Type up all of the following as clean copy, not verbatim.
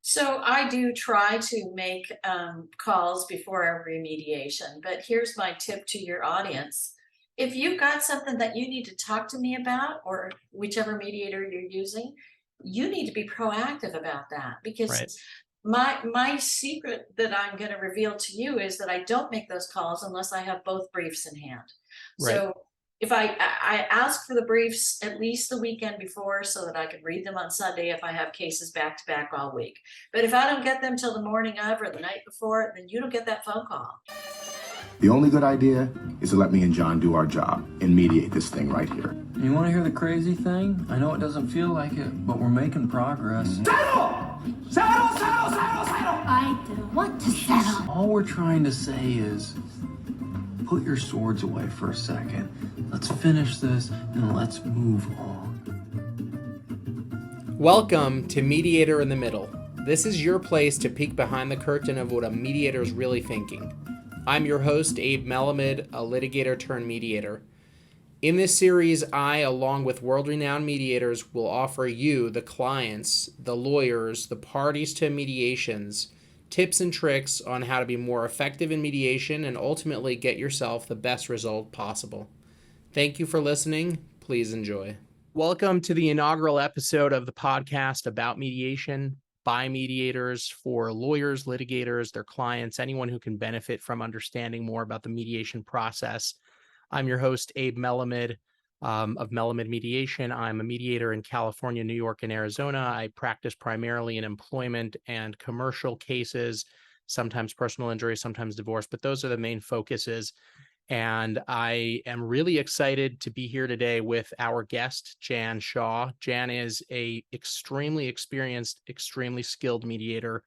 So I do try to make calls before every mediation, but here's my tip to your audience. If you've got something that you need to talk to me about, or whichever mediator you're using, you need to be proactive about that because Right. my secret that I'm going to reveal to you is that I don't make those calls unless I have both briefs in hand. Right. So if I ask for the briefs at least the weekend before so that I can read them on Sunday if I have cases back to back all week. But if I don't get them till the morning of or the night before, then you don't get that phone call. The only good idea is to let me and John do our job and mediate this thing right here. You want to hear the crazy thing? I know it doesn't feel like it, but we're making progress. Settle! Settle, settle, settle, settle! I don't want to settle. All we're trying to say is, put your swords away for a second. Let's finish this and let's move on. Welcome to Mediator in the Middle. This is your place to peek behind the curtain of what a mediator is really thinking. I'm your host, Abe Melamed, a litigator turned mediator. In this series, I, along with world-renowned mediators, will offer you, the clients, the lawyers, the parties to mediations, tips and tricks on how to be more effective in mediation and ultimately get yourself the best result possible. Thank you for listening. Please enjoy. Welcome to the inaugural episode of the podcast about mediation by mediators for lawyers, litigators, their clients, anyone who can benefit from understanding more about the mediation process. I'm your host, Abe Melamed of Melamed Mediation. I'm a mediator in California, New York, and Arizona. I practice primarily in employment and commercial cases, sometimes personal injury, sometimes divorce, but those are the main focuses. And I am really excited to be here today with our guest, Jan Schau. Jan is a extremely experienced, extremely skilled mediator.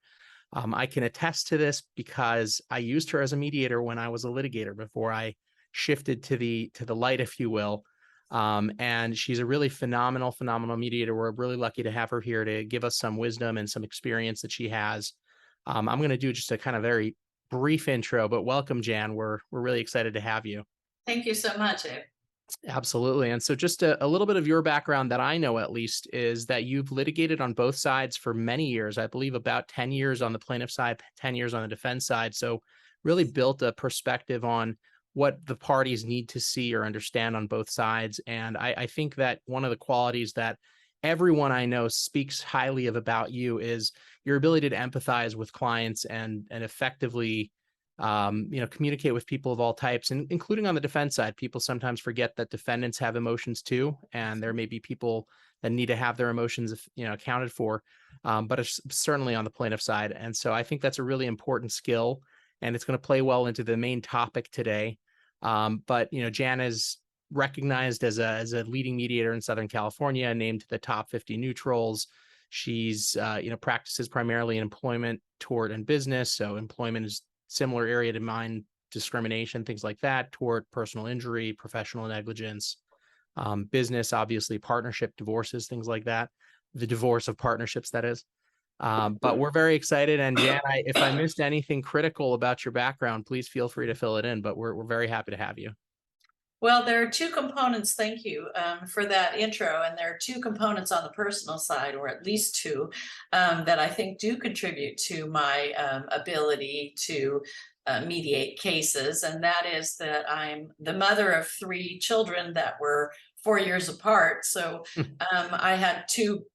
I can attest to this because I used her as a mediator when I was a litigator before I shifted to the light, if you will. And she's a really phenomenal mediator. We're really lucky to have her here to give us some wisdom and some experience that she has. I'm going to do just a kind of very brief intro, but welcome, Jan. We're really excited to have you. Thank you so much, Abe. Absolutely. And so just a little bit of your background that I know at least is that you've litigated on both sides for many years, I believe about 10 years on the plaintiff side, 10 years on the defense side. So really built a perspective on what the parties need to see or understand on both sides. And I think that one of the qualities that everyone I know speaks highly of about you is your ability to empathize with clients and effectively, communicate with people of all types, and including on the defense side. People sometimes forget that defendants have emotions too, and there may be people that need to have their emotions, accounted for, but it's certainly on the plaintiff side. And so I think that's a really important skill, and it's going to play well into the main topic today. But Jan is recognized as a leading mediator in Southern California, named to the top 50 neutrals. She's, practices primarily in employment, tort, and business. So employment is similar area to mine, discrimination, things like that, tort, personal injury, professional negligence, business, obviously partnership, divorces, things like that. The divorce of partnerships, that is. But we're very excited. And Jan, if I missed anything critical about your background, please feel free to fill it in, but we're very happy to have you. Well, there are two components, thank you for that intro, and there are two components on the personal side, or at least two, that I think do contribute to my ability to mediate cases, and that is that I'm the mother of three children that were 4 years apart. So I had two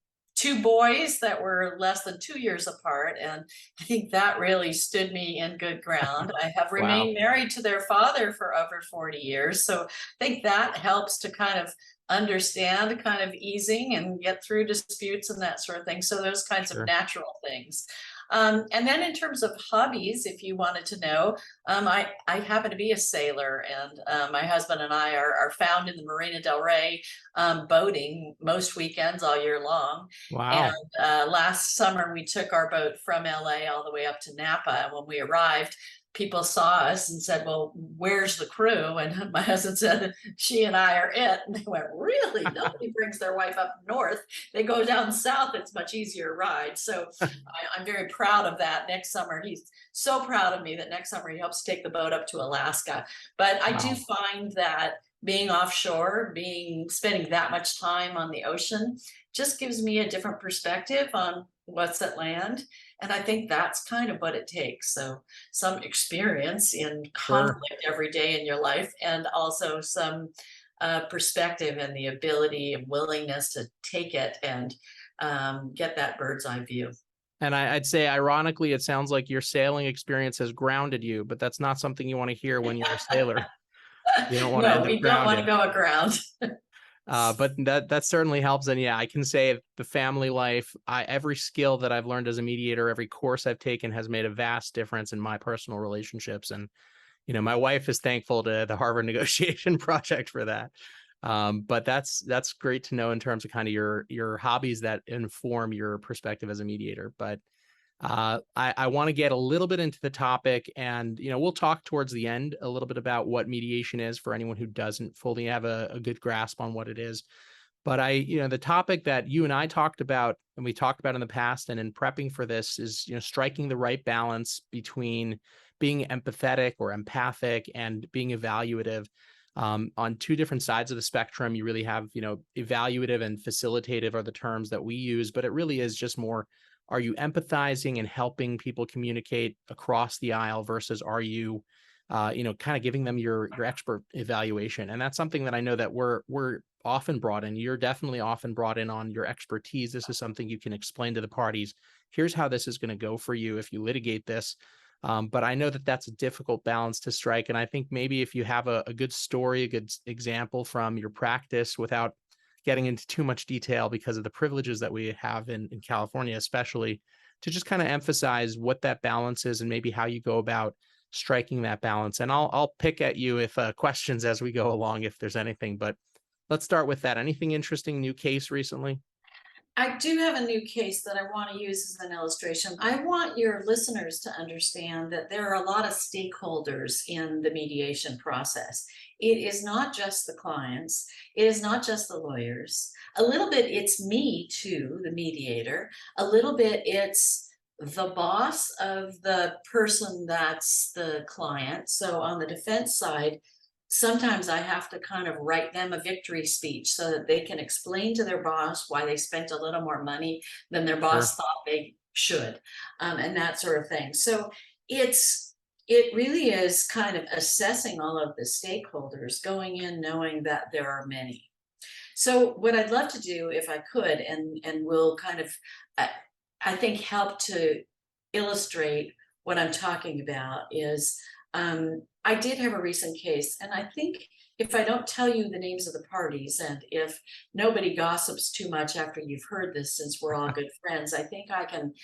boys that were less than 2 years apart, and I think that really stood me in good ground. I have remained married to their father for over 40 years, so I think that helps to kind of understand kind of easing and get through disputes and that sort of thing. So those kinds of natural things. And then in terms of hobbies, if you wanted to know, I happen to be a sailor, and my husband and I are found in the Marina del Rey boating most weekends all year long. Wow. And last summer we took our boat from LA all the way up to Napa. And when we arrived, people saw us and said, "Well, where's the crew?" And my husband said, "She and I are it." And they went, "Really? Nobody brings their wife up north. They go down south. It's much easier ride." So I'm very proud of that. Next summer, he's so proud of me that next summer he helps take the boat up to Alaska. But I do find that being offshore, spending that much time on the ocean, just gives me a different perspective on what's at land. And I think that's kind of what it takes. So some experience in Sure. conflict every day in your life, and also some perspective and the ability and willingness to take it and get that bird's eye view. And I'd say, ironically, it sounds like your sailing experience has grounded you, but that's not something you want to hear when you're a sailor. You don't want to No, end up we don't want to grounded. go aground. But that certainly helps. And yeah, I can say the family life, every skill that I've learned as a mediator, every course I've taken has made a vast difference in my personal relationships. And, my wife is thankful to the Harvard negotiation project for that. But that's great to know in terms of kind of your hobbies that inform your perspective as a mediator. But I want to get a little bit into the topic, and we'll talk towards the end a little bit about what mediation is for anyone who doesn't fully have a good grasp on what it is. But the topic that you and I talked about, and we talked about in the past, and in prepping for this, is striking the right balance between being empathetic or empathic and being evaluative. On two different sides of the spectrum, you really have evaluative and facilitative are the terms that we use, but it really is just more, are you empathizing and helping people communicate across the aisle versus are you, kind of giving them your expert evaluation? And that's something that I know that we're often brought in. You're definitely often brought in on your expertise. This is something you can explain to the parties. Here's how this is going to go for you if you litigate this. But I know that that's a difficult balance to strike. And I think maybe if you have a good story, a good example from your practice, without getting into too much detail because of the privileges that we have in California, especially, to just kind of emphasize what that balance is and maybe how you go about striking that balance. And I'll pick at you if questions as we go along, if there's anything, but let's start with that. Anything interesting, new case recently? I do have a new case that I want to use as an illustration. I want your listeners to understand that there are a lot of stakeholders in the mediation process. It is not just the clients. It is not just the lawyers. A little bit it's me too, the mediator. A little bit it's the boss of the person that's the client. So on the defense side, sometimes I have to kind of write them a victory speech so that they can explain to their boss why they spent a little more money than their boss thought they should, and that sort of thing. So it really is kind of assessing all of the stakeholders, going in knowing that there are many. So what I'd love to do, if I could, and will kind of, I think, help to illustrate what I'm talking about is, I did have a recent case, and I think if I don't tell you the names of the parties, and if nobody gossips too much after you've heard this, since we're all good friends, I think I can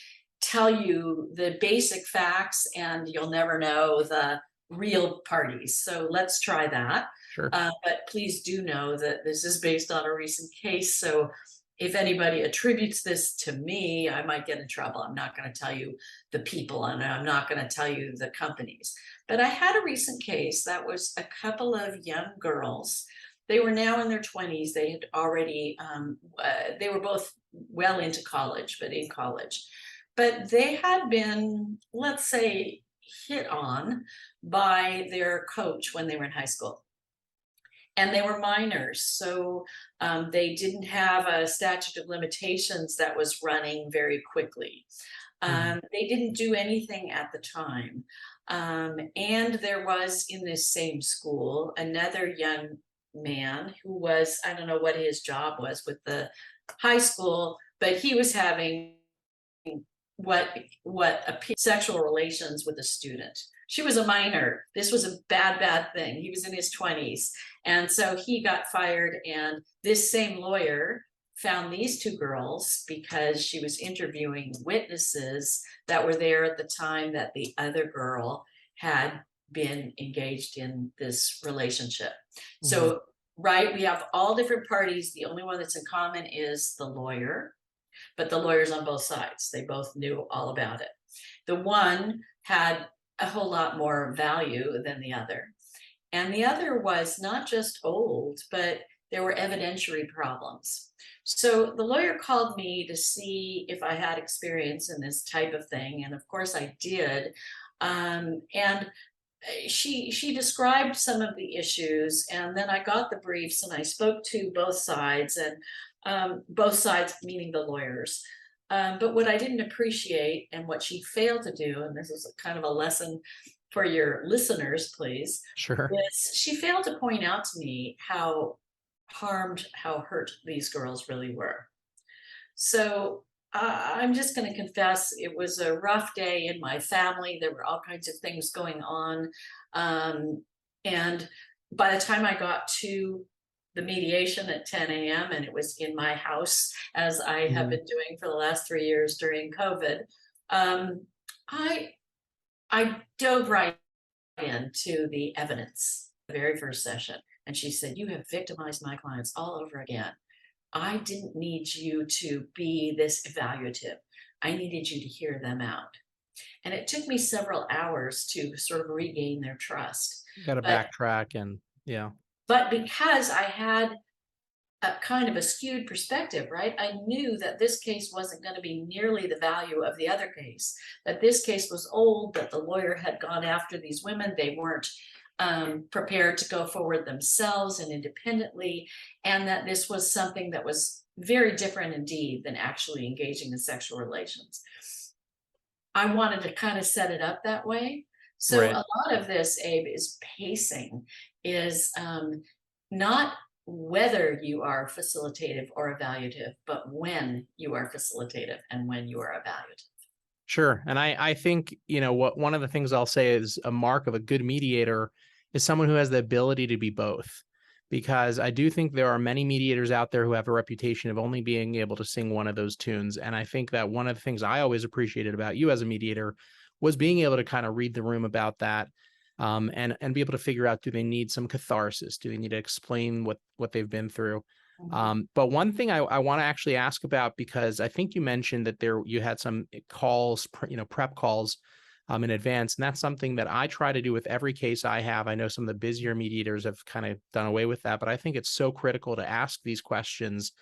tell you the basic facts and you'll never know the real parties. So let's try that. Sure. But please do know that this is based on a recent case. So if anybody attributes this to me, I might get in trouble. I'm not going to tell you the people, and I'm not going to tell you the companies. But I had a recent case that was a couple of young girls. They were now in their 20s. They had already, they were both well into college, but in college. But they had been, let's say, hit on by their coach when they were in high school. And they were minors, so they didn't have a statute of limitations that was running very quickly. They didn't do anything at the time. And there was, in this same school, another young man who was, I don't know what his job was with the high school, but he was having sexual relations with a student. She was a minor. This was a bad thing. He was in his 20s. And so he got fired. And this same lawyer found these two girls because she was interviewing witnesses that were there at the time that the other girl had been engaged in this relationship. So, right, we have all different parties. The only one that's in common is the lawyer, but the lawyers on both sides, they both knew all about it. The one had a whole lot more value than the other. And the other was not just old, but there were evidentiary problems. So the lawyer called me to see if I had experience in this type of thing. And of course I did. And she described some of the issues, and then I got the briefs and I spoke to both sides, and both sides meaning the lawyers. But what I didn't appreciate and what she failed to do, and this is kind of a lesson for your listeners, please, Sure. is she failed to point out to me how hurt these girls really were. So I'm just going to confess it was a rough day in my family. There were all kinds of things going on. And by the time I got to the mediation at 10 a.m. and it was in my house, as I have been doing for the last 3 years during COVID, I dove right into the evidence the very first session. And she said, "You have victimized my clients all over again. I didn't need you to be this evaluative. I needed you to hear them out." And it took me several hours to sort of regain their trust. Got to But backtrack and yeah. But because I had a kind of a skewed perspective, right? I knew that this case wasn't going to be nearly the value of the other case, that this case was old, that the lawyer had gone after these women. They weren't prepared to go forward themselves and independently, and that this was something that was very different indeed than actually engaging in sexual relations. I wanted to kind of set it up that way. So Right. a lot of this, Abe, is pacing, is not whether you are facilitative or evaluative, but when you are facilitative and when you are evaluative. Sure. And I think, what one of the things I'll say is a mark of a good mediator is someone who has the ability to be both. Because I do think there are many mediators out there who have a reputation of only being able to sing one of those tunes. And I think that one of the things I always appreciated about you as a mediator was being able to kind of read the room about that, and be able to figure out, do they need some catharsis? Do they need to explain what they've been through? But one thing I want to actually ask about, because I think you mentioned that you had some calls, prep calls in advance. And that's something that I try to do with every case I have. I know some of the busier mediators have kind of done away with that, but I think it's so critical to ask these questions.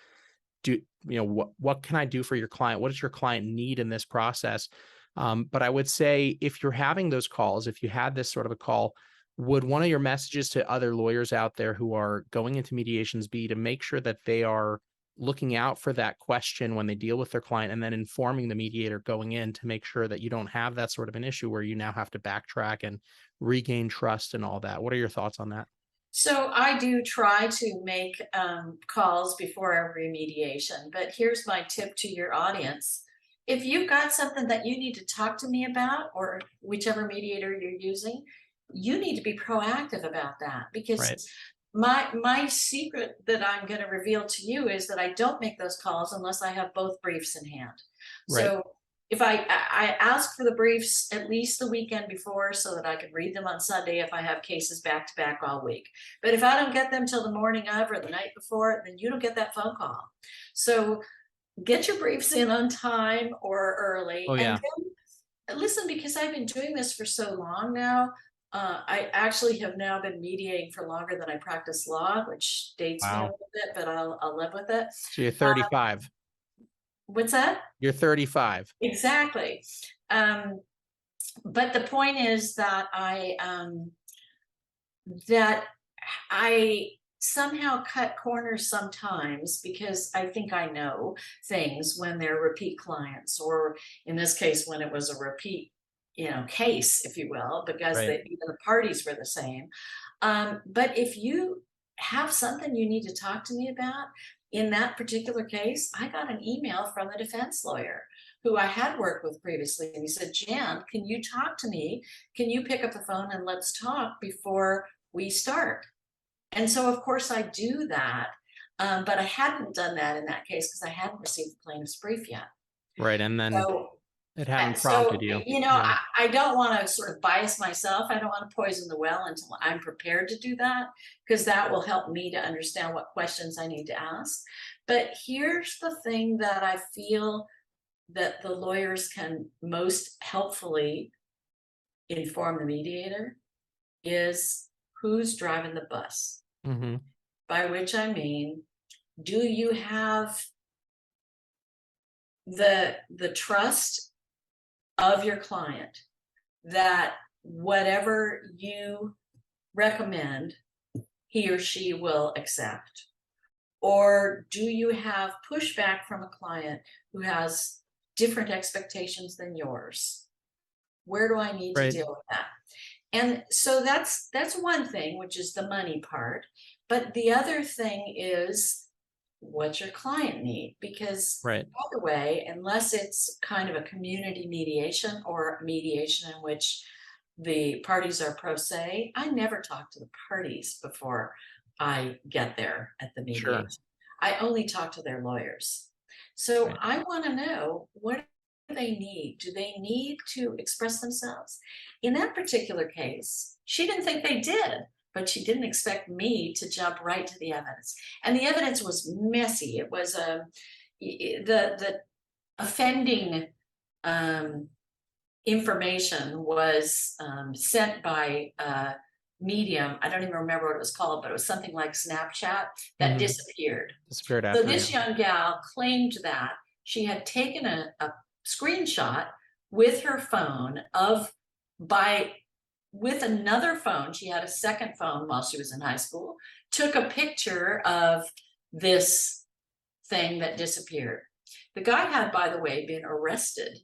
What can I do for your client? What does your client need in this process? But I would say, if you're having those calls, if you had this sort of a call, would one of your messages to other lawyers out there who are going into mediations be to make sure that they are looking out for that question when they deal with their client, and then informing the mediator going in to make sure that you don't have that sort of an issue where you now have to backtrack and regain trust and all that? What are your thoughts on that? So I do try to make calls before every mediation, but here's my tip to your audience. If you've got something that you need to talk to me about, or whichever mediator you're using, you need to be proactive about that, because Right. my secret that I'm going to reveal to you is that I don't make those calls unless I have both briefs in hand. Right. So if I ask for the briefs at least the weekend before, so that I can read them on Sunday if I have cases back to back all week. But if I don't get them till the morning of or the night before, then you don't get that phone call. So get your briefs in on time or early. Oh, yeah. And then listen, because I've been doing this for so long now. I actually have now been mediating for longer than I practice law, which dates me a Wow. little bit, but I'll live with it. So you're 35. What's that? You're 35. Exactly. But the point is that I somehow cut corners sometimes, because I think I know things when they're repeat clients, or in this case, when it was a repeat case, if you will, because Right. even the parties were the same. But if you have something you need to talk to me about, in that particular case, I got an email from a defense lawyer who I had worked with previously, and he said, "Jan, can you talk to me? Can you pick up the phone and let's talk before we start?" And so of course I do that, but I hadn't done that in that case because I hadn't received the plaintiff's brief yet. Right. And then So it hadn't so, prompted you. I don't want to sort of bias myself. I don't want to poison the well until I'm prepared to do that, because that will help me to understand what questions I need to ask. But here's the thing that I feel that the lawyers can most helpfully inform the mediator is who's driving the bus. Mm-hmm. By which I mean, do you have the trust of your client that whatever you recommend, he or she will accept? Or do you have pushback from a client who has different expectations than yours. Where do I need to Right. deal with that? And so that's one thing, which is the money part. But the other thing is, what's your client need? Because Right. by the way, unless it's kind of a community mediation or mediation in which the parties are pro se, I never talk to the parties before I get there at the Sure. mediation. I only talk to their lawyers. So Right. I want to know, what do they need? Do they need to express themselves? In that particular case, she didn't think they did, but she didn't expect me to jump right to the evidence. And the evidence was messy. It was the offending information was sent by medium. I don't even remember what it was called, but it was something like Snapchat that disappeared. Disappeared So after. this young gal claimed that she had taken a screenshot with her phone with another phone. She had a second phone while she was in high school, took a picture of this thing that disappeared. The guy had, by the way, been arrested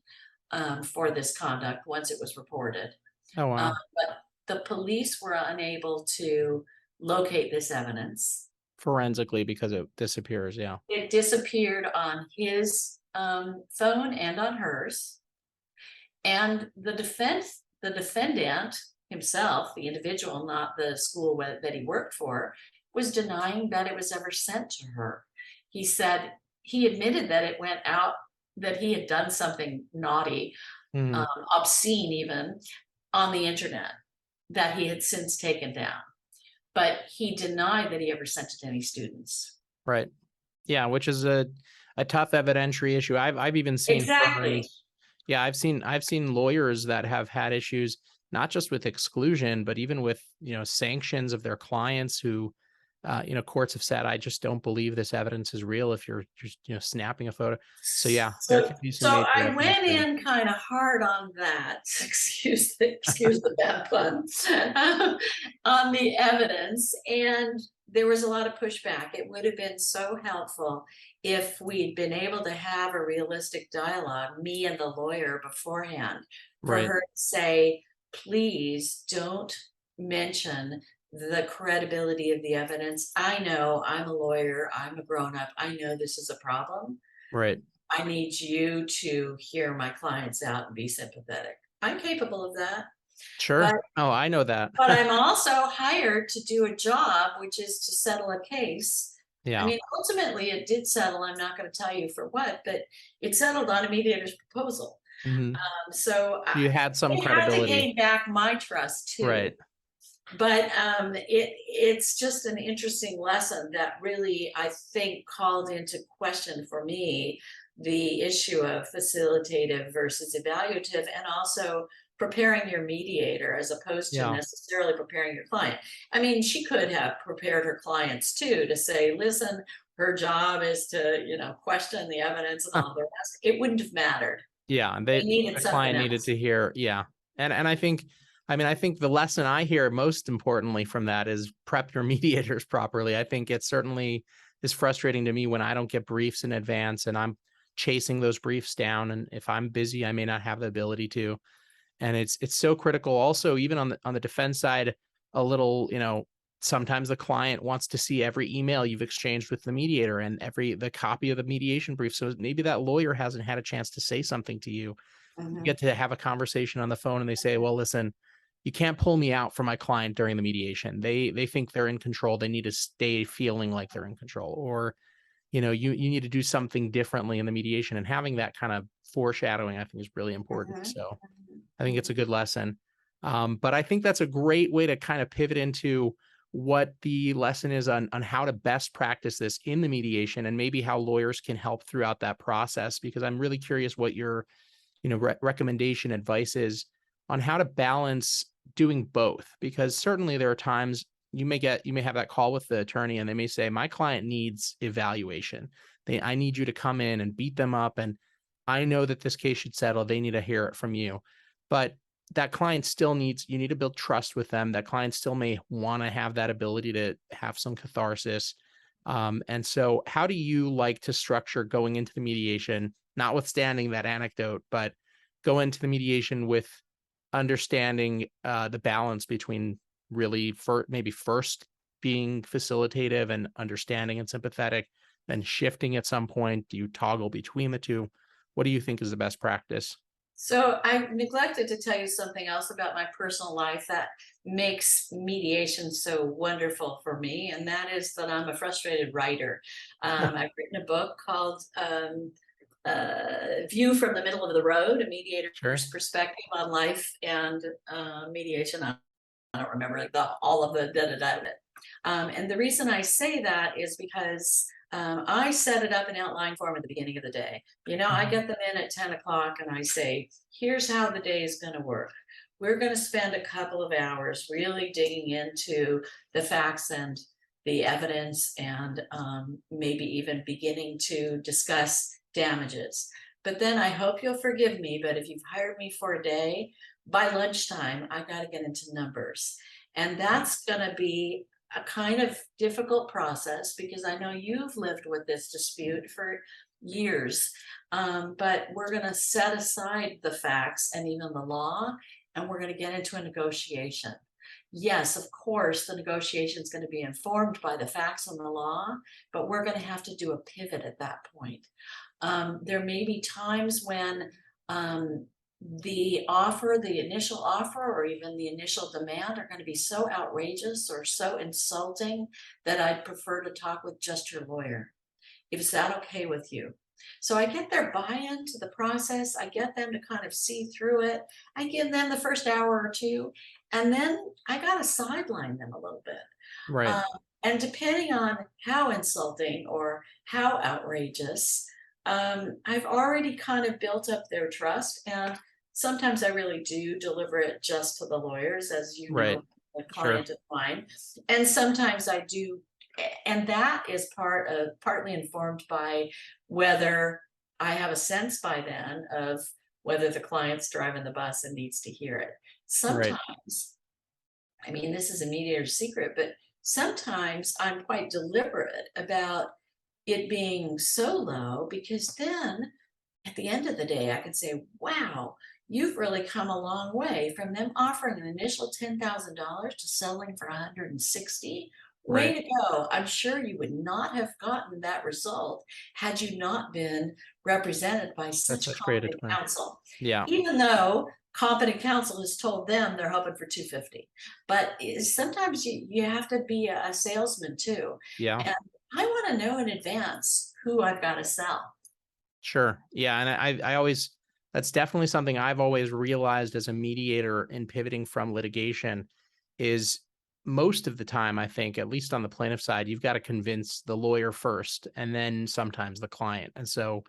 for this conduct once it was reported. Oh, wow. But the police were unable to locate this evidence. Forensically, because it disappears. Yeah. It disappeared on his phone and on hers. And the defendant himself, the individual, not the school that he worked for, was denying that it was ever sent to her. He said he admitted that it went out, that he had done something naughty, obscene even, on the internet that he had since taken down. But he denied that he ever sent it to any students. Right. Yeah, which is a tough evidentiary issue. I've even seen Exactly. firms. Yeah, I've seen lawyers that have had issues not just with exclusion, but even with, sanctions of their clients who, courts have said, I just don't believe this evidence is real if you're just, snapping a photo. So yeah, there can be some So major I issues went there. in kind of hard on that, excuse the bad pun, on the evidence, and there was a lot of pushback. It would have been so helpful if we'd been able to have a realistic dialogue, me and the lawyer beforehand, for Right. her to say, please don't mention the credibility of the evidence. I know, I'm a lawyer, I'm a grown-up, I know this is a problem. Right. I need you to hear my clients out and be sympathetic. I'm capable of that. Sure. But, Oh, I know that. but I'm also hired to do a job, which is to settle a case. Yeah. I mean, ultimately it did settle. I'm not going to tell you for what, but it settled on a mediator's proposal. So You had some it had to credibility. gain back my trust too. Right. But it's just an interesting lesson that really, I think, called into question for me the issue of facilitative versus evaluative, and also preparing your mediator as opposed to necessarily preparing your client. I mean, she could have prepared her clients too, to say, listen, her job is to, question the evidence and all the rest. It wouldn't have mattered. Yeah, and They needed the something client needed else. to hear. Yeah, and I think the lesson I hear most importantly from that is prep your mediators properly. I think it certainly is frustrating to me when I don't get briefs in advance and I'm chasing those briefs down, and if I'm busy, I may not have the ability to. And it's so critical. Also, even on the defense side, a little, sometimes the client wants to see every email you've exchanged with the mediator and the copy of the mediation brief. So maybe that lawyer hasn't had a chance to say something to you. You get to have a conversation on the phone and they say, well, listen, you can't pull me out for my client during the mediation. They think they're in control. They need to stay feeling like they're in control, or, you need to do something differently in the mediation, and having that kind of foreshadowing, I think, is really important. So I think it's a good lesson. But I think that's a great way to kind of pivot into what the lesson is on how to best practice this in the mediation, and maybe how lawyers can help throughout that process, because I'm really curious what your, recommendation advice is on how to balance doing both. Because certainly there are times you may have that call with the attorney and they may say, my client needs evaluation. I need you to come in and beat them up, and I know that this case should settle. They need to hear it from you. But that client still you need to build trust with them. That client still may want to have that ability to have some catharsis. And so how do you like to structure going into the mediation, notwithstanding that anecdote, but go into the mediation with understanding the balance between really maybe first being facilitative and understanding and sympathetic, then shifting at some point? Do you toggle between the two? What do you think is the best practice? So I neglected to tell you something else about my personal life that makes mediation so wonderful for me, and that is that I'm a frustrated writer. I've written a book called View from the Middle of the Road, a mediator's perspective on life and mediation. I don't remember like all of the da-da-da. And the reason I say that is because I set it up in outline form at the beginning of the day. I get them in at 10 o'clock and I say, here's how the day is going to work. We're going to spend a couple of hours really digging into the facts and the evidence and maybe even beginning to discuss damages. But then I hope you'll forgive me, but if you've hired me for a day, by lunchtime, I got to get into numbers. And that's going to be a kind of difficult process because I know you've lived with this dispute for years, but we're going to set aside the facts and even the law, and we're going to get into a negotiation. Yes, of course, the negotiation is going to be informed by the facts and the law, but we're going to have to do a pivot at that point. There may be times when the initial offer, or even the initial demand are going to be so outrageous or so insulting that I'd prefer to talk with just your lawyer. Is that okay with you? So I get their buy-in to the process. I get them to kind of see through it. I give them the first hour or two, and then I got to sideline them a little bit. Right. And depending on how insulting or how outrageous, I've already kind of built up their trust, and sometimes I really do deliver it just to the lawyers, as you know, a client of mine, and sometimes I do, and that is partly informed by whether I have a sense by then of whether the client's driving the bus and needs to hear it. Sometimes, I mean, this is a mediator's secret, but sometimes I'm quite deliberate about it being so low, because then at the end of the day, I can say, wow, you've really come a long way from them offering an initial $10,000 to settling for $160,000. Way to go. I'm sure you would not have gotten that result had you not been represented by such competent counsel. Yeah. Even though competent counsel has told them they're hoping for $250,000. But sometimes you have to be a salesman too. Yeah. And I want to know in advance who I've got to sell. Sure. Yeah. And I always, that's definitely something I've always realized as a mediator in pivoting from litigation is most of the time, I think, at least on the plaintiff side, you've got to convince the lawyer first and then sometimes the client. And so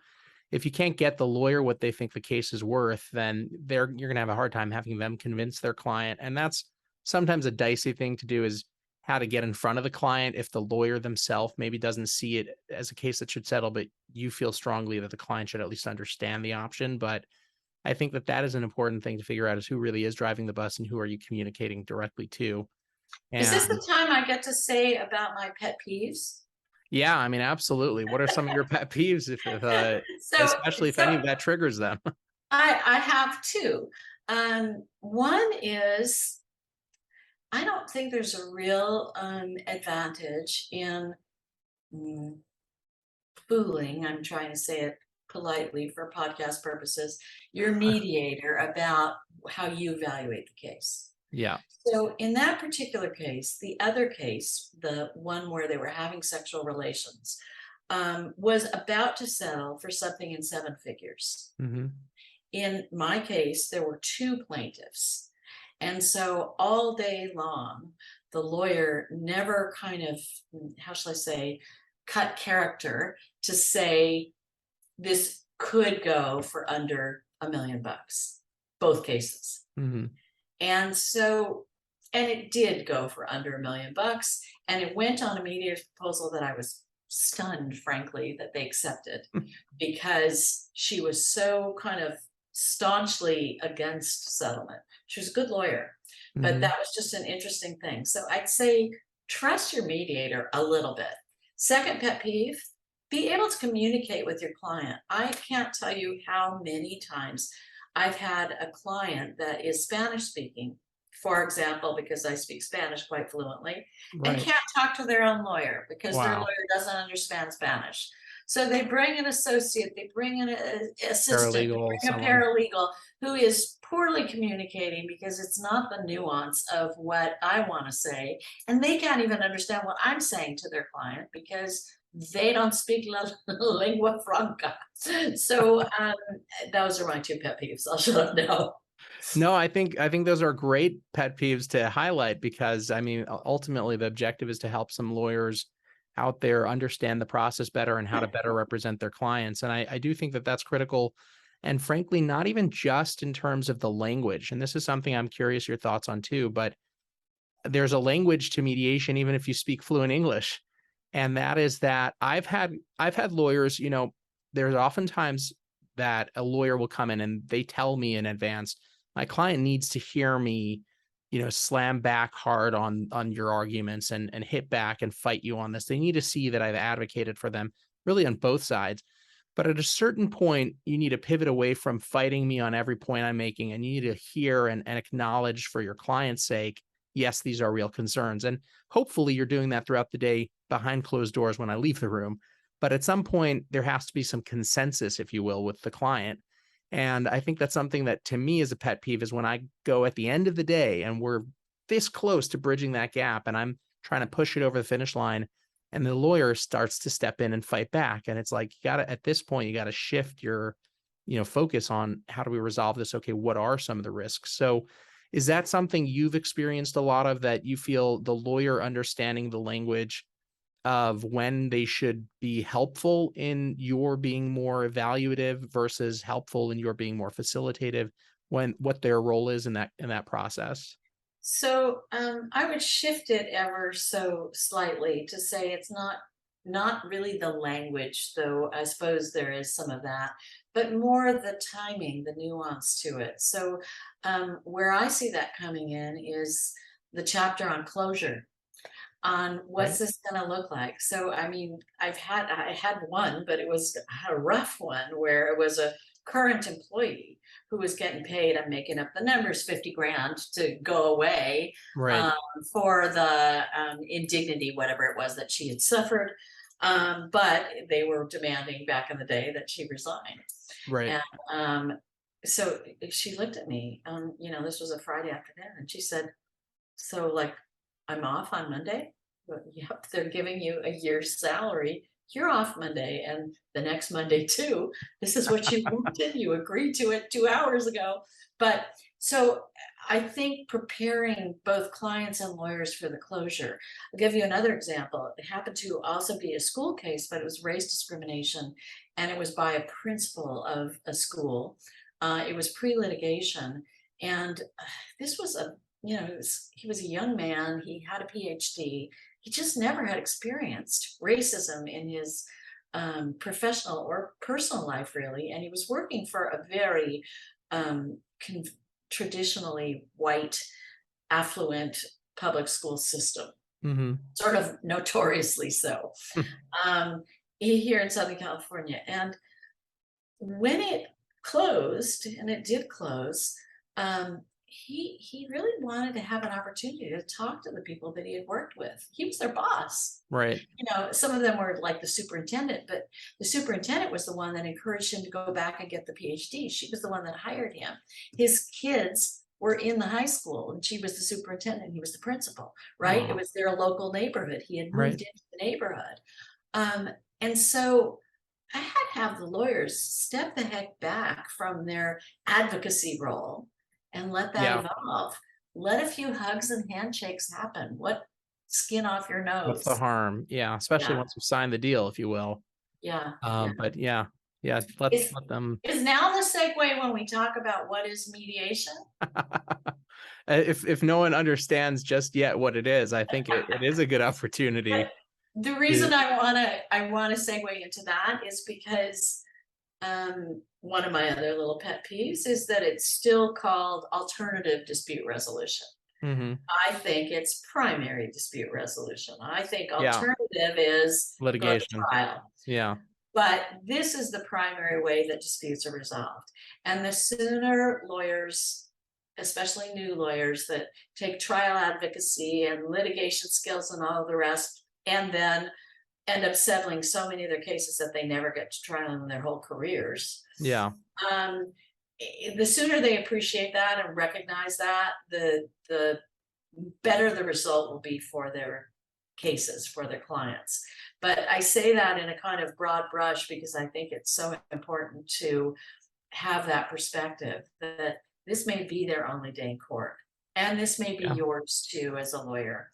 if you can't get the lawyer what they think the case is worth, then you're going to have a hard time having them convince their client. And that's sometimes a dicey thing to do, is how to get in front of the client if the lawyer themselves maybe doesn't see it as a case that should settle, but you feel strongly that the client should at least understand the option. But I think that is an important thing to figure out, is who really is driving the bus and who are you communicating directly to. And is this the time I get to say about my pet peeves? Yeah, I mean, absolutely. What are some of your pet peeves, especially if any of that triggers them? I have two. One is, I don't think there's a real advantage in fooling, I'm trying to say it politely for podcast purposes, your mediator about how you evaluate the case. Yeah. So in that particular case, the other case, the one where they were having sexual relations, was about to settle for something in 7 figures. Mm-hmm. In my case, there were 2 plaintiffs. And so all day long, the lawyer never kind of, how shall I say, cut character to say this could go for under $1 million, both cases. Mm-hmm. And so, and it did go for under $1 million, and it went on a mediator's proposal that I was stunned, frankly, that they accepted, because she was so kind of staunchly against settlement. She was a good lawyer, but that was just an interesting thing. So I'd say trust your mediator a little bit. Second pet peeve, be able to communicate with your client. I can't tell you how many times I've had a client that is Spanish speaking, for example, because I speak Spanish quite fluently, and Right. can't talk to their own lawyer because their Wow. lawyer doesn't understand Spanish. So they bring an associate, they bring an assistant, they Paralegal, bring a someone. paralegal who is poorly communicating because it's not the nuance of what I want to say. And they can't even understand what I'm saying to their client because they don't speak lingua franca. So those are my two pet peeves. I'll shut up now. No, I think those are great pet peeves to highlight because I mean, ultimately the objective is to help some lawyers out there understand the process better and how to better represent their clients. And I do think that that's critical. And frankly, not even just in terms of the language. And this is something I'm curious your thoughts on too, but there's a language to mediation, even if you speak fluent English. And that is that I've had lawyers, you know, there's oftentimes that a lawyer will come in and they tell me in advance, my client needs to hear me, you know, slam back hard on your arguments and hit back and fight you on this. They need to see that I've advocated for them really on both sides. But at a certain point, you need to pivot away from fighting me on every point I'm making, and you need to hear and acknowledge for your client's sake, yes, these are real concerns. And hopefully you're doing that throughout the day behind closed doors when I leave the room. But at some point, there has to be some consensus, if you will, with the client. And I think that's something that to me is a pet peeve is when I go at the end of the day and we're this close to bridging that gap and I'm trying to push it over the finish line and the lawyer starts to step in and fight back. And it's like, you gotta, at this point, you got to shift your, you know, focus on how do we resolve this? Okay, what are some of the risks? So is that something you've experienced a lot of, that you feel the lawyer understanding the language of when they should be helpful in your being more evaluative versus helpful in your being more facilitative, when what their role is in that process? So I would shift it ever so slightly to say it's not really the language, though I suppose there is some of that, but more the timing, the nuance to it. So where I see that coming in is the chapter on closure, on what's Right. this going to look like. So I mean, I had one, but it was a rough one where it was a current employee who was getting paid, I'm making up the numbers, 50 grand to go away Right. for the indignity, whatever it was that she had suffered. But they were demanding back in the day that she resign. Right. And so she looked at me, you know, this was a Friday afternoon, and she said, so like, I'm off on Monday? But yep, they're giving you a year's salary. You're off Monday and the next Monday too. This is what you wanted. You agreed to it 2 hours ago. But so I think preparing both clients and lawyers for the closure. I'll give you another example. It happened to also be a school case, but it was race discrimination, and it was by a principal of a school. It was pre-litigation, and this was a, you know, he was a young man. He had a PhD. He just never had experienced racism in his professional or personal life, really. And he was working for a very traditionally white, affluent public school system, Mm-hmm. sort of notoriously so, here in Southern California. And when it closed, and it did close, he really wanted to have an opportunity to talk to the people that he had worked with. He was their boss. Right. You know, some of them were like the superintendent, but the superintendent was the one that encouraged him to go back and get the PhD. She was the one that hired him. His kids were in the high school, and she was the superintendent. He was the principal, right? Wow. It was their local neighborhood. He had Right. moved into the neighborhood. And so I had to have the lawyers step the heck back from their advocacy role and let that Yeah. evolve. Let a few hugs and handshakes happen. What skin off your What's the nose? harm? Yeah. Especially Yeah, once you sign the deal, if you will. yeah, yeah. But yeah, yeah. Is Let them. is now the segue when we talk about what is mediation? If no one understands just yet what it is, I think it is a good opportunity The to. reason I wanna segue into that is because one of my other little pet peeves is that it's still called alternative dispute resolution. Mm-hmm. I think it's primary dispute resolution. I think Yeah. alternative is go to Litigation. trial. Yeah. But this is the primary way that disputes are resolved. And the sooner lawyers, especially new lawyers that take trial advocacy and litigation skills and all the rest, and then end up settling so many of their cases that they never get to trial in their whole careers. Yeah. The sooner they appreciate that and recognize that, the better the result will be for their cases, for their clients. But I say that in a kind of broad brush because I think it's so important to have that perspective that this may be their only day in court, and this may be yours too as a lawyer.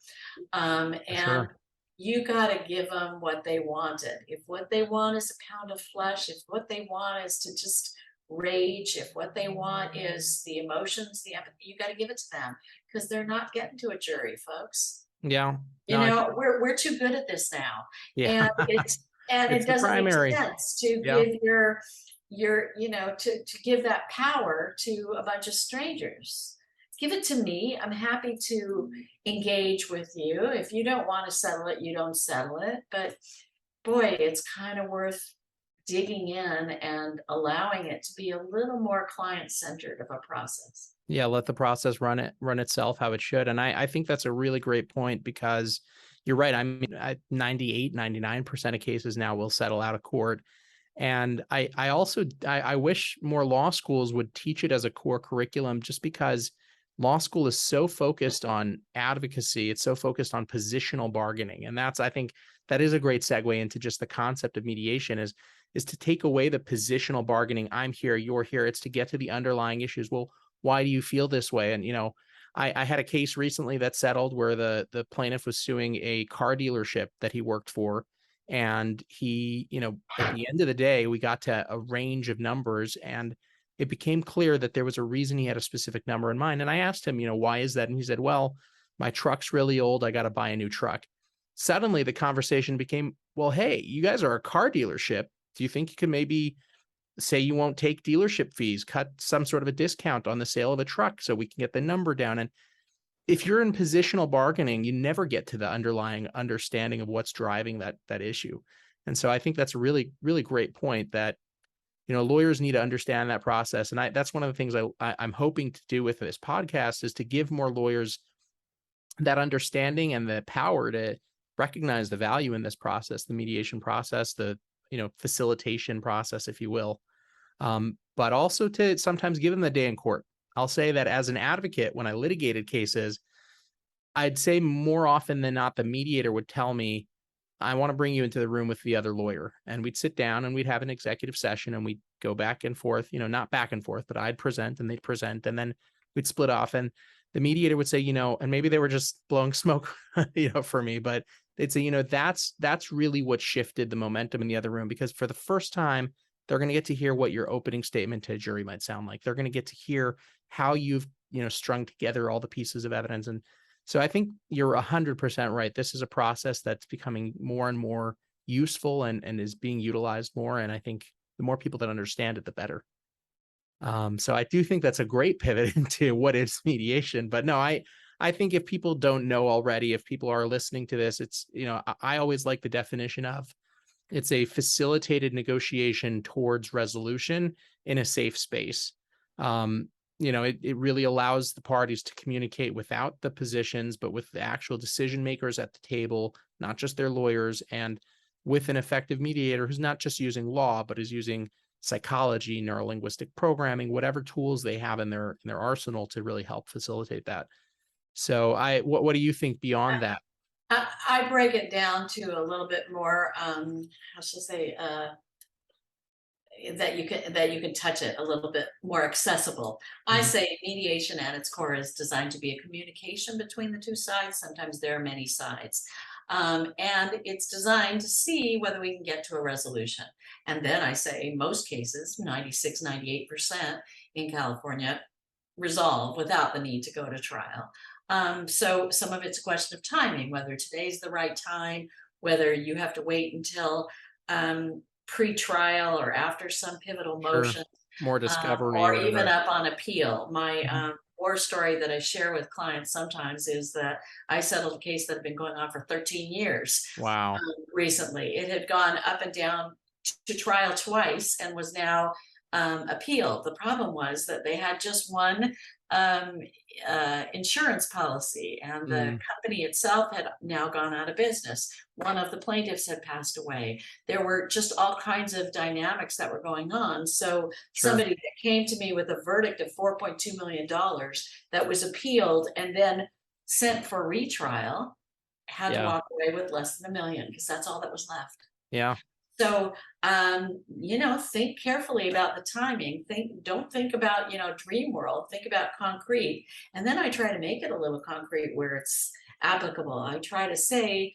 And Sure. you got to give them what they wanted. If what they want is a pound of flesh, if what they want is to just rage, if what they want is the emotions, the empathy, you got to give it to them because they're not getting to a jury, folks. Yeah. You No, know, we're too good at this now. yeah. And It's it the doesn't primary. make sense to Yeah. give your you know, to give that power to a bunch of strangers. Give it to me. I'm happy to engage with you. If you don't want to settle it, you don't settle it. But boy, it's kind of worth digging in and allowing it to be a little more client-centered of a process. Yeah, let the process run itself how it should. And I think that's a really great point because you're right. I mean, 98, 99% of cases now will settle out of court. And I also wish more law schools would teach it as a core curriculum just because law school is so focused on advocacy. It's so focused on positional bargaining. And I think that is a great segue into just the concept of mediation is to take away the positional bargaining. I'm here, you're here. It's to get to the underlying issues. Well, why do you feel this way? And, you know, I had a case recently that settled where the plaintiff was suing a car dealership that he worked for. And he, you know, at the end of the day, we got to a range of numbers and it became clear that there was a reason he had a specific number in mind. And I asked him, you know, why is that? And he said, well, my truck's really old. I got to buy a new truck. Suddenly the conversation became, well, hey, you guys are a car dealership. Do you think you could maybe say you won't take dealership fees, cut some sort of a discount on the sale of a truck so we can get the number down? And if you're in positional bargaining, you never get to the underlying understanding of what's driving that issue. And so I think that's a really, really great point that, you know, lawyers need to understand that process. And that's one of the things I'm hoping to do with this podcast is to give more lawyers that understanding and the power to recognize the value in this process, the mediation process, the, you know, facilitation process, if you will, but also to sometimes give them the day in court. I'll say that as an advocate, when I litigated cases, I'd say more often than not, the mediator would tell me, I want to bring you into the room with the other lawyer. And we'd sit down and we'd have an executive session and we'd go back and forth, you know, not back and forth, but I'd present and they'd present and then we'd split off. And the mediator would say, you know, and maybe they were just blowing smoke, you know, for me, but they'd say, you know, that's really what shifted the momentum in the other room, because for the first time, they're going to get to hear what your opening statement to a jury might sound like. They're going to get to hear how you've, you know, strung together all the pieces of evidence. And so I think you're 100% right. This is a process that's becoming more and more useful and is being utilized more. And I think the more people that understand it, the better. So I do think that's a great pivot into what is mediation. But no, I think if people don't know already, if people are listening to this, it's, you know, I always like the definition of it's a facilitated negotiation towards resolution in a safe space. You know, it really allows the parties to communicate without the positions, but with the actual decision makers at the table, not just their lawyers, and with an effective mediator who's not just using law, but is using psychology, neurolinguistic programming, whatever tools they have in their arsenal to really help facilitate that. So what do you think beyond that? I break it down to a little bit more, how should I say, that you can touch it a little bit more accessible. I say mediation at its core is designed to be a communication between the two sides. Sometimes there are many sides. And it's designed to see whether we can get to a resolution. And then I say most cases, 96, 98% in California, resolve without the need to go to trial. So some of it's a question of timing, whether today's the right time, whether you have to wait until pre-trial or after some pivotal motion, More discovery, or even up on appeal. war story that I share with clients sometimes is that I settled a case that had been going on for 13 years. Wow. Recently. It had gone up and down to trial twice and was now appealed. The problem was that they had just one insurance policy, and the company itself had now gone out of business. One of the plaintiffs had passed away. There were just all kinds of dynamics that were going on. So somebody that came to me with a verdict of $4.2 million that was appealed and then sent for retrial had to walk away with less than $1 million because that's all that was left. Yeah. So, think carefully about the timing. Don't think about, dream world, think about concrete. And then I try to make it a little concrete where it's applicable. I try to say,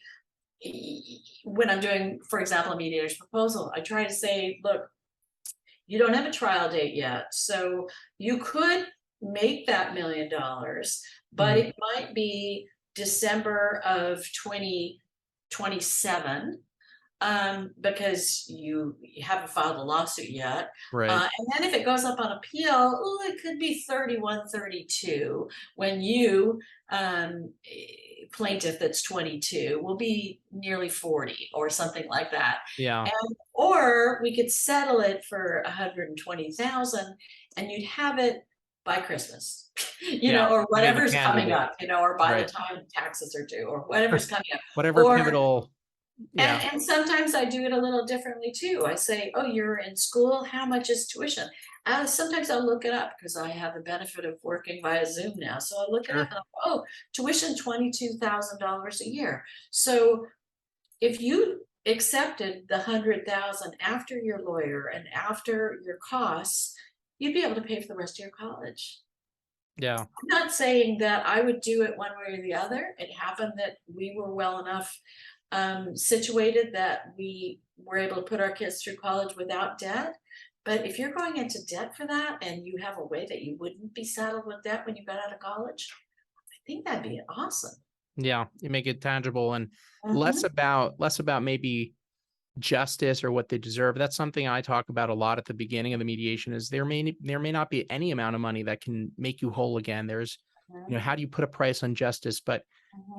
when I'm doing, for example, a mediator's proposal, I try to say, look, you don't have a trial date yet. So you could make that $1 million, but it might be December of 2027. Because you haven't filed a lawsuit yet. Right. And then if it goes up on appeal, it could be 31, 32 when you, plaintiff that's 22 will be nearly 40 or something like that. Yeah. Or we could settle it for 120,000 and you'd have it by Christmas, or whatever's coming up, or by the time taxes are due or whatever's coming up. Whatever pivotal. Yeah. And sometimes I do it a little differently too. I say, oh, you're in school. How much is tuition? Sometimes I'll look it up because I have the benefit of working via Zoom now. So I look it up and I'll go, tuition $22,000 a year. So if you accepted the 100,000 after your lawyer and after your costs, you'd be able to pay for the rest of your college. Yeah. I'm not saying that I would do it one way or the other. It happened that we were well enough situated that we were able to put our kids through college without debt. But if you're going into debt for that and you have a way that you wouldn't be saddled with debt when you got out of college, I think that'd be awesome. Yeah, you make it tangible and less about maybe justice or what they deserve. That's something I talk about a lot at the beginning of the mediation is there may not be any amount of money that can make you whole again. There's, how do you put a price on justice? But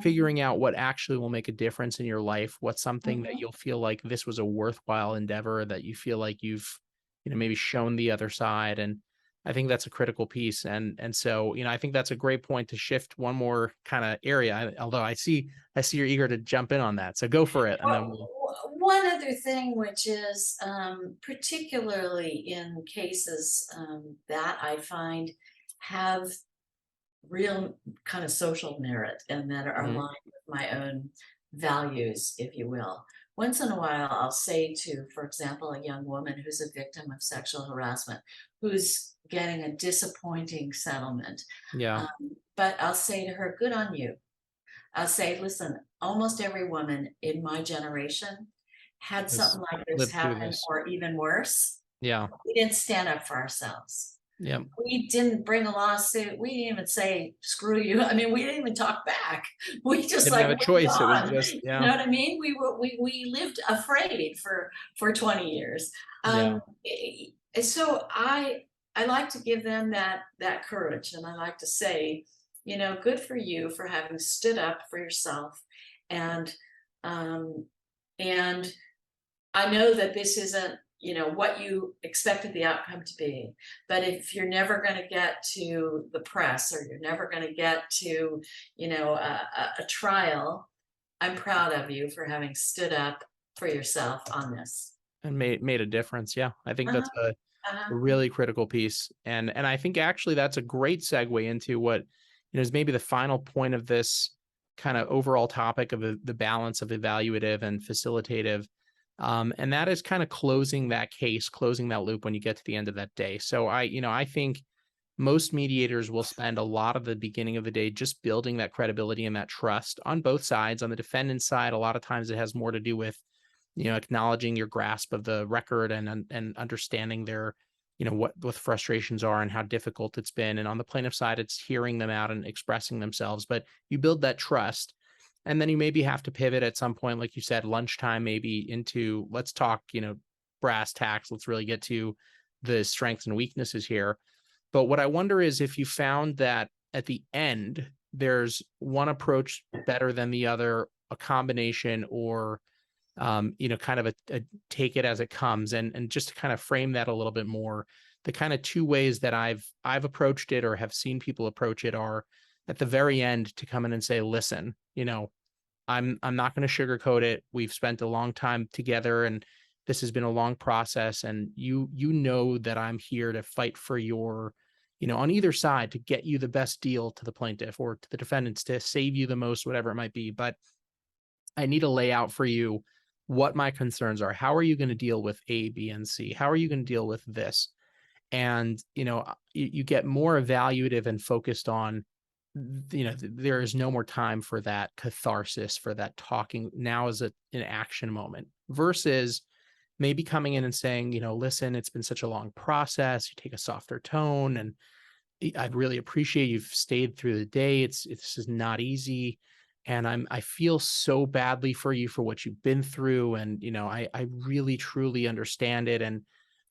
figuring out what actually will make a difference in your life, what's something that you'll feel like this was a worthwhile endeavor, that you feel like you've, maybe shown the other side. And I think that's a critical piece. And so, I think that's a great point to shift one more kind of area. Although I see you're eager to jump in on that. So go for it. And then one other thing, which is particularly in cases that I find have real kind of social merit and that are aligned with my own values, if you will. Once in a while, I'll say to, for example, a young woman who's a victim of sexual harassment, who's getting a disappointing settlement. Yeah. But I'll say to her, good on you. I'll say, listen, almost every woman in my generation had something like this happen or even worse. Yeah. We didn't stand up for ourselves. Yeah. We didn't bring a lawsuit. We didn't even say, screw you. I mean, we didn't even talk back. We just didn't have a choice. It was just, you know what I mean? We lived afraid for 20 years. So I like to give them that courage. And I like to say, good for you for having stood up for yourself. And I know that this isn't, what you expected the outcome to be. But if you're never going to get to the press or you're never going to get to, a trial, I'm proud of you for having stood up for yourself on this. And made a difference. Yeah. I think that's a really critical piece. And I think actually that's a great segue into what, is maybe the final point of this kind of overall topic of the balance of evaluative and facilitative. And that is kind of closing that case, closing that loop when you get to the end of that day. So I think most mediators will spend a lot of the beginning of the day just building that credibility and that trust on both sides. On the defendant's side, a lot of times it has more to do with, acknowledging your grasp of the record and understanding their, what the frustrations are and how difficult it's been. And on the plaintiff side, it's hearing them out and expressing themselves. But you build that trust. And then you maybe have to pivot at some point, like you said, lunchtime, maybe into let's talk, brass tacks. Let's really get to the strengths and weaknesses here. But what I wonder is if you found that at the end, there's one approach better than the other, a combination, or kind of a take it as it comes, and just to kind of frame that a little bit more, the kind of two ways that I've approached it or have seen people approach it are at the very end to come in and say, listen, I'm not going to sugarcoat it. We've spent a long time together and this has been a long process, and you know that I'm here to fight for your, on either side, to get you the best deal to the plaintiff or to the defendants, to save you the most, whatever it might be. But I need to lay out for you what my concerns are. How are you going to deal with A, B, and C? How are you going to deal with this? And, you get more evaluative and focused on, there is no more time for that catharsis, for that talking. Now is an action moment, versus maybe coming in and saying, listen, it's been such a long process. You take a softer tone, and I really appreciate you've stayed through the day. This is not easy. And I feel so badly for you for what you've been through. And, I really, truly understand it. And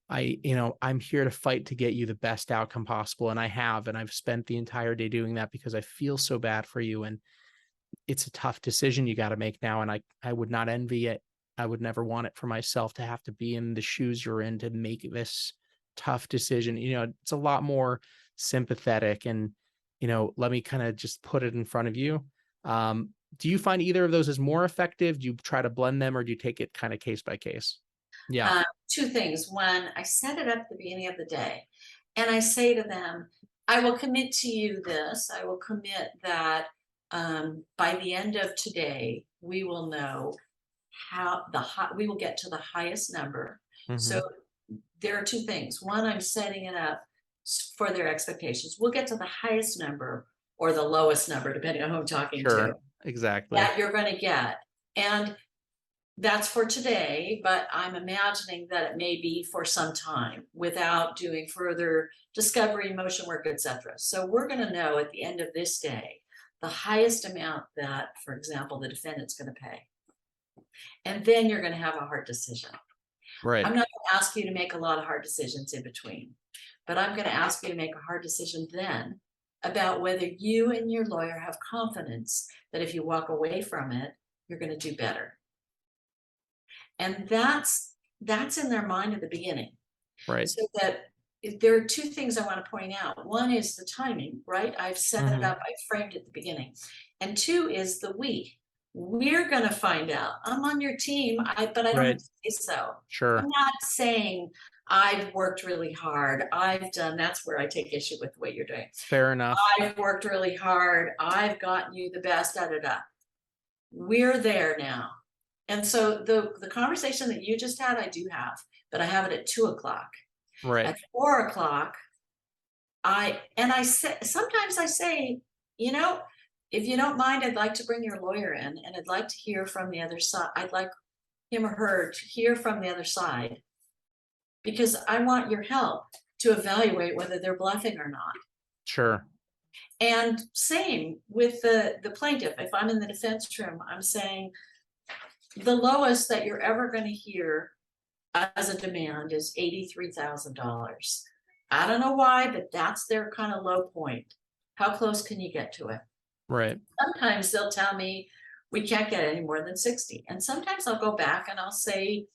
I'm here to fight to get you the best outcome possible. And I've spent the entire day doing that because I feel so bad for you. And it's a tough decision you got to make now. And I would not envy it. I would never want it for myself to have to be in the shoes you're in to make this tough decision. It's a lot more sympathetic, and, let me kind of just put it in front of you. Do you find either of those is more effective? Do you try to blend them, or do you take it kind of case by case? Yeah. Two things. One, I set it up at the beginning of the day, and I say to them, I will commit to you this. I will commit that by the end of today, we will know how we will get to the highest number. Mm-hmm. So there are two things. One, I'm setting it up for their expectations. We'll get to the highest number or the lowest number, depending on who I'm talking to. Exactly. That you're going to get. And that's for today, but I'm imagining that it may be for some time without doing further discovery, motion work, etc. So we're going to know at the end of this day the highest amount that, for example, the defendant's going to pay. And then you're going to have a hard decision. Right. I'm not going to ask you to make a lot of hard decisions in between, but I'm going to ask you to make a hard decision then about whether you and your lawyer have confidence that if you walk away from it, you're going to do better. And that's in their mind at the beginning. Right. So that there are two things I want to point out. One is the timing, right? I've set it up, I framed it at the beginning. And two is the we. We're going to find out. I'm on your team, but I don't say so. Sure. I'm not saying I've worked really hard. That's where I take issue with what you're doing. Fair enough. I've worked really hard. I've gotten you the best, We're there now. And so the conversation that you just had, I do have, but I have it at 2:00. Right. At 4:00, sometimes I say, if you don't mind, I'd like to bring your lawyer in, and I'd like to hear from the other side. I'd like him or her to hear from the other side, because I want your help to evaluate whether they're bluffing or not. Sure. And same with the plaintiff. If I'm in the defense room, I'm saying the lowest that you're ever going to hear as a demand is $83,000. I don't know why, but that's their kind of low point. How close can you get to it? Right. Sometimes they'll tell me we can't get any more than 60. And sometimes I'll go back and I'll say,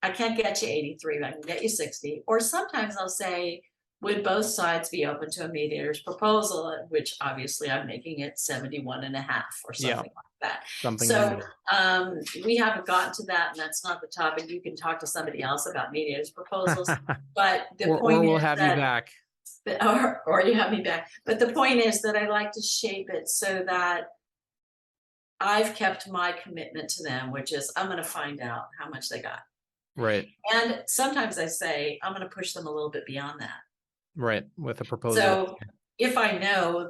I can't get you 83, but I can get you 60. Or sometimes I'll say, would both sides be open to a mediator's proposal, which obviously I'm making it 71.5 or something like that. So we haven't gotten to that, and that's not the topic. You can talk to somebody else about mediator's proposals, but the point or we'll is have that, you back. or you have me back. But the point is that I like to shape it so that I've kept my commitment to them, which is I'm going to find out how much they got. Right. And sometimes I say I'm going to push them a little bit beyond that. Right. With a proposal. So if I know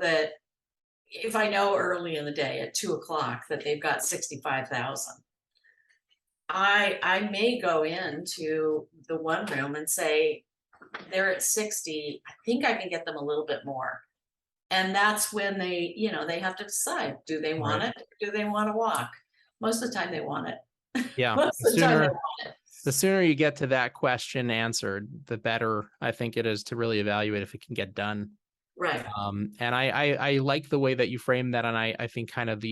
early in the day at 2:00 that they've got 65,000, I may go into the one room and say, they're at 60. I think I can get them a little bit more. And that's when they have to decide, do they want it? Or do they want to walk? Most of the time they want it. Yeah. Most of the time they want it. the sooner you get to that question answered, the better I think it is to really evaluate if it can get done. Right. And I like the way that you framed that. And I think kind of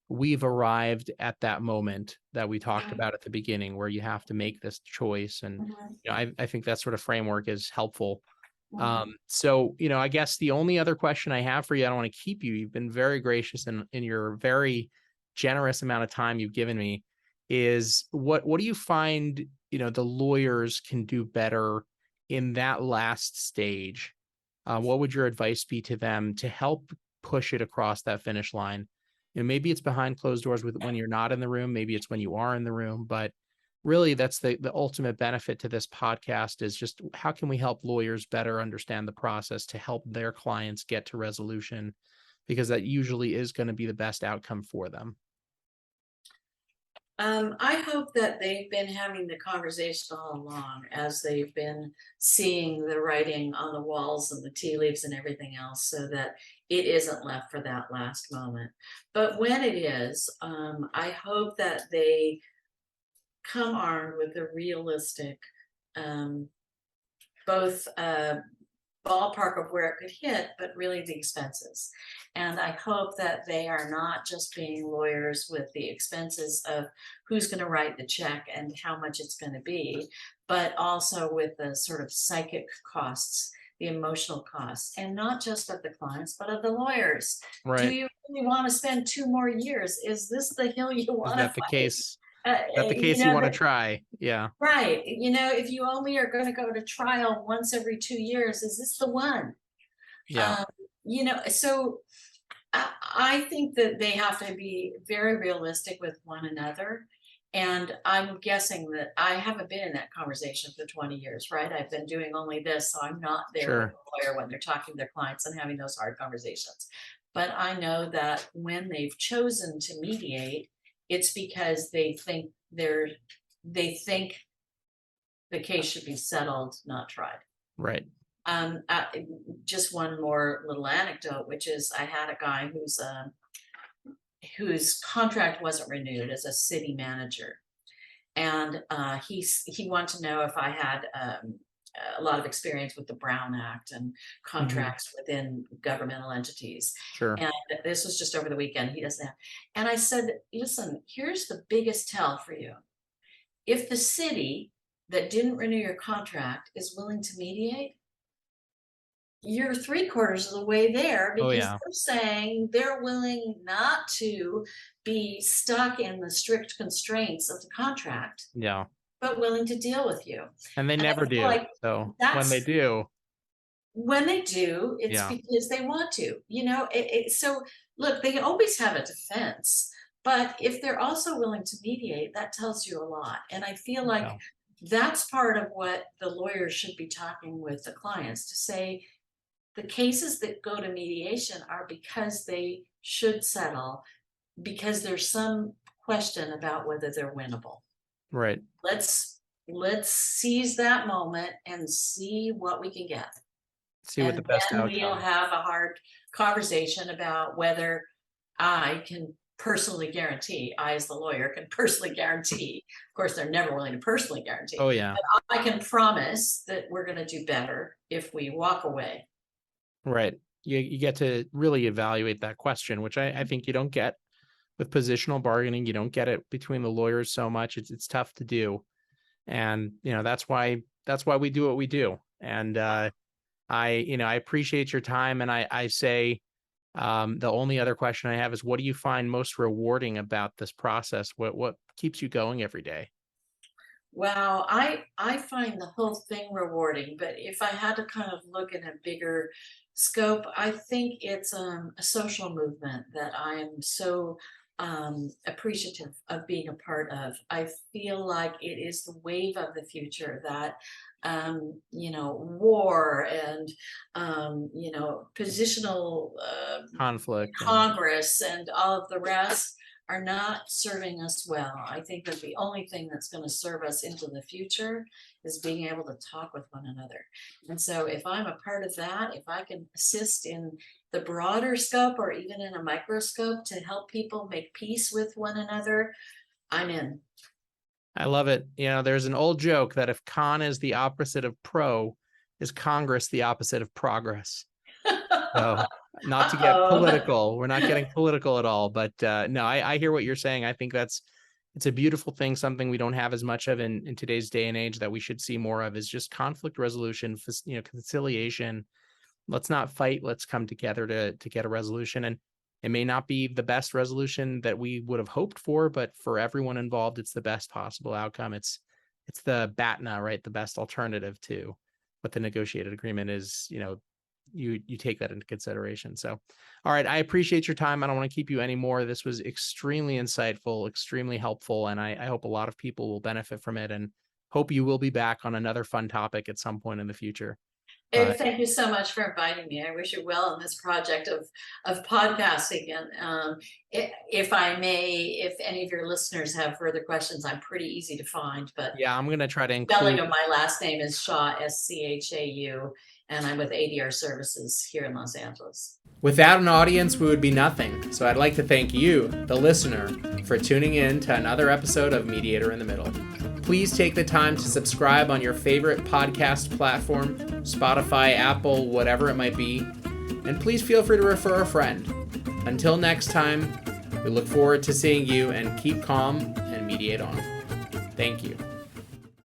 we've arrived at that moment that we talked about at the beginning where you have to make this choice. And, I think that sort of framework is helpful. So, I guess the only other question I have for you, I don't want to keep you. You've been very gracious in your very generous amount of time you've given me, is what do you find, the lawyers can do better in that last stage? What would your advice be to them to help push it across that finish line? Maybe it's behind closed doors when you're not in the room, maybe it's when you are in the room, but really that's the ultimate benefit to this podcast is just how can we help lawyers better understand the process to help their clients get to resolution, because that usually is going to be the best outcome for them. I hope that they've been having the conversation all along as they've been seeing the writing on the walls and the tea leaves and everything else, so that it isn't left for that last moment. But when it is, I hope that they come armed with a realistic, both ballpark of where it could hit, but really the expenses. And I hope that they are not just being lawyers with the expenses of who's going to write the check and how much it's going to be, but also with the sort of psychic costs, the emotional costs, and not just of the clients, but of the lawyers. Right. Do you really want to spend 2 more years? Is this the hill you want to Is that the fight? case? That the case you want to try? Yeah. Right. If you only are going to go to trial once every 2 years, is this the one? Yeah. So I think that they have to be very realistic with one another. And I'm guessing that I haven't been in that conversation for 20 years, right? I've been doing only this, so I'm not there with the lawyer when they're talking to their clients and having those hard conversations. But I know that when they've chosen to mediate, it's because they think the case should be settled, not tried. Right. Just one more little anecdote, which is I had a guy whose contract wasn't renewed as a city manager, and he wanted to know if I had a lot of experience with the Brown Act and contracts within governmental entities. Sure. And this was just over the weekend. He doesn't have. And I said, listen, here's the biggest tell for you. If the city that didn't renew your contract is willing to mediate, you're 3/4 of the way there, because they're saying they're willing not to be stuck in the strict constraints of the contract. Yeah. But willing to deal with you. And they never do. Like, so when they do, it's because they want to, so look, they always have a defense, but if they're also willing to mediate, that tells you a lot. And I feel like that's part of what the lawyers should be talking with the clients, to say the cases that go to mediation are because they should settle, because there's some question about whether they're winnable. Right. Let's seize that moment and see what we can get. See what the best outcome. We'll have a hard conversation about whether I can personally guarantee, I as the lawyer can personally guarantee, of course they're never willing to personally guarantee. Oh yeah. But I can promise that we're going to do better if we walk away. Right. You get to really evaluate that question, which I think you don't get with positional bargaining. You don't get it between the lawyers so much. It's tough to do. And, that's why we do what we do. And I appreciate your time. And I say the only other question I have is, what do you find most rewarding about this process? What keeps you going every day? Well, I find the whole thing rewarding, but if I had to kind of look at a bigger scope, I think it's a social movement that I am so appreciative of being a part of. I feel like it is the wave of the future that war and positional conflict, Congress and all of the rest are not serving us well. I think that the only thing that's going to serve us into the future is being able to talk with one another. And so if I'm a part of that, if I can assist in the broader scope or even in a microscope to help people make peace with one another, I'm in. I love it. There's an old joke that if con is the opposite of pro, is Congress the opposite of progress? So not to get political, we're not getting political at all, but no, I hear what you're saying. I think it's a beautiful thing, something we don't have as much of in today's day and age that we should see more of is just conflict resolution, conciliation. Let's not fight. Let's come together to get a resolution. And it may not be the best resolution that we would have hoped for, but for everyone involved, it's the best possible outcome. It's the BATNA, right? The best alternative to what the negotiated agreement is. You take that into consideration. So, all right. I appreciate your time. I don't want to keep you anymore. This was extremely insightful, extremely helpful. And I hope a lot of people will benefit from it and hope you will be back on another fun topic at some point in the future. Abe, thank you so much for inviting me. I wish you well in this project of podcasting. And if I may, if any of your listeners have further questions, I'm pretty easy to find. But yeah, I'm going to try to include. Spelling of my last name is Schau, Schau, and I'm with ADR Services here in Los Angeles. Without an audience, we would be nothing. So I'd like to thank you, the listener, for tuning in to another episode of Mediator in the Middle. Please take the time to subscribe on your favorite podcast platform, Spotify, Apple, whatever it might be. And please feel free to refer a friend. Until next time, we look forward to seeing you, and keep calm and mediate on. Thank you.